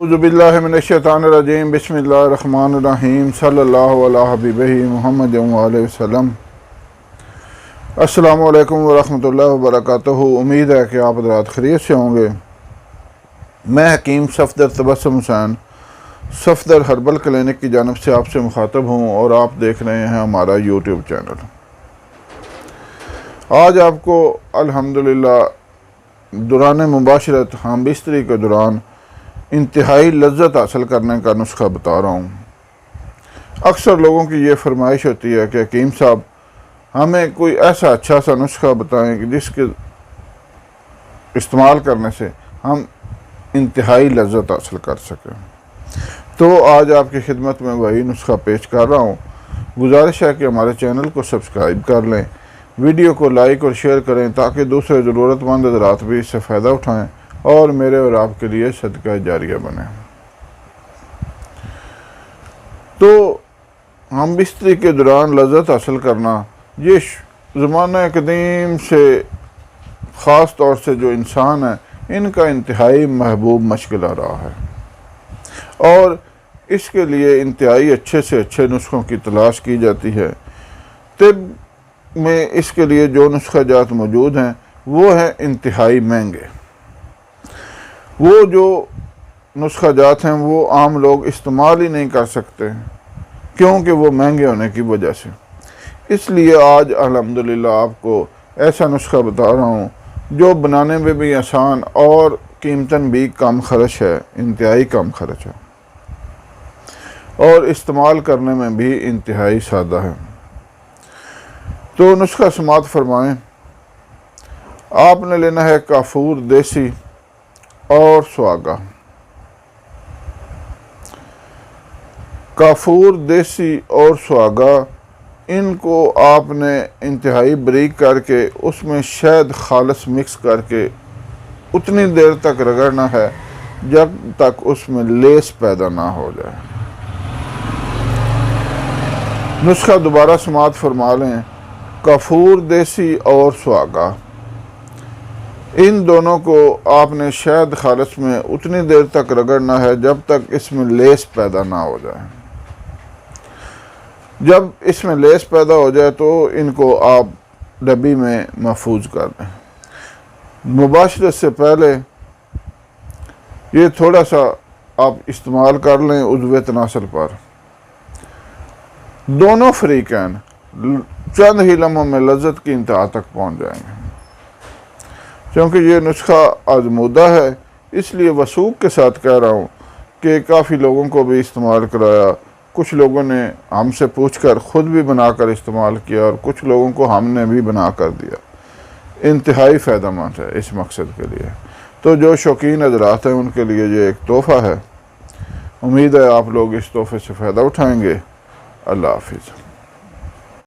اعوذ باللہ من الشیطان الرجیم بسم اللہ الرحمن الرحیم صلی اللہ علیہ حبیبہ محمد وآلہ وسلم۔ السلام علیکم ورحمۃ اللہ وبرکاتہ۔ امید ہے کہ آپ حضرات خیریت سے ہوں گے۔ میں حکیم صفدر تبسم حسین صفدر ہربل کلینک کی جانب سے آپ سے مخاطب ہوں اور آپ دیکھ رہے ہیں ہمارا یوٹیوب چینل۔ آج آپ کو الحمدللہ دوران مباشرت ہم بستری کے دوران انتہائی لذت حاصل کرنے کا نسخہ بتا رہا ہوں۔ اکثر لوگوں کی یہ فرمائش ہوتی ہے کہ حکیم صاحب ہمیں کوئی ایسا اچھا سا نسخہ بتائیں کہ جس کے استعمال کرنے سے ہم انتہائی لذت حاصل کر سکیں۔ تو آج آپ کی خدمت میں وہی نسخہ پیش کر رہا ہوں۔ گزارش ہے کہ ہمارے چینل کو سبسکرائب کر لیں، ویڈیو کو لائک اور شیئر کریں تاکہ دوسرے ضرورت مند حضرات بھی اس سے فائدہ اٹھائیں اور میرے اور آپ کے لیے صدقہ جاریہ بنے۔ تو ہم بستری کے دوران لذت حاصل کرنا یہ زمانہ قدیم سے خاص طور سے جو انسان ہے ان کا انتہائی محبوب مشغلہ رہا ہے اور اس کے لیے انتہائی اچھے سے اچھے نسخوں کی تلاش کی جاتی ہے۔ طب میں اس کے لیے جو نسخہ جات موجود ہیں وہ ہیں انتہائی مہنگے۔ وہ جو نسخہ جات ہیں وہ عام لوگ استعمال ہی نہیں کر سکتے کیونکہ وہ مہنگے ہونے کی وجہ سے۔ اس لیے آج الحمدللہ آپ کو ایسا نسخہ بتا رہا ہوں جو بنانے میں بھی آسان اور قیمتاً بھی کم خرچ ہے، انتہائی کم خرچ ہے اور استعمال کرنے میں بھی انتہائی سادہ ہے۔ تو نسخہ سماعت فرمائیں۔ آپ نے لینا ہے کافور دیسی اور سواگا۔ کافور دیسی اور سواگا ان کو آپ نے انتہائی باریک کر کے اس میں شہد خالص مکس کر کے اتنی دیر تک رگڑنا ہے جب تک اس میں لیس پیدا نہ ہو جائے۔ نسخہ دوبارہ سماعت فرما لیں۔ کافور دیسی اور سواگا ان دونوں کو آپ نے شہد خالص میں اتنی دیر تک رگڑنا ہے جب تک اس میں لیس پیدا نہ ہو جائے۔ جب اس میں لیس پیدا ہو جائے تو ان کو آپ ڈبی میں محفوظ کر دیں۔ مباشرت سے پہلے یہ تھوڑا سا آپ استعمال کر لیں عضو تناسل پر۔ دونوں فریقین چند ہی لمحوں میں لذت کی انتہا تک پہنچ جائیں گے۔ کیونکہ یہ نسخہ آزمودہ ہے اس لیے وثوق کے ساتھ کہہ رہا ہوں کہ کافی لوگوں کو بھی استعمال کرایا، کچھ لوگوں نے ہم سے پوچھ کر خود بھی بنا کر استعمال کیا اور کچھ لوگوں کو ہم نے بھی بنا کر دیا۔ انتہائی فائدہ مند ہے اس مقصد کے لیے۔ تو جو شوقین حضرات ہیں ان کے لیے یہ ایک تحفہ ہے۔ امید ہے آپ لوگ اس تحفے سے فائدہ اٹھائیں گے۔ اللہ حافظ۔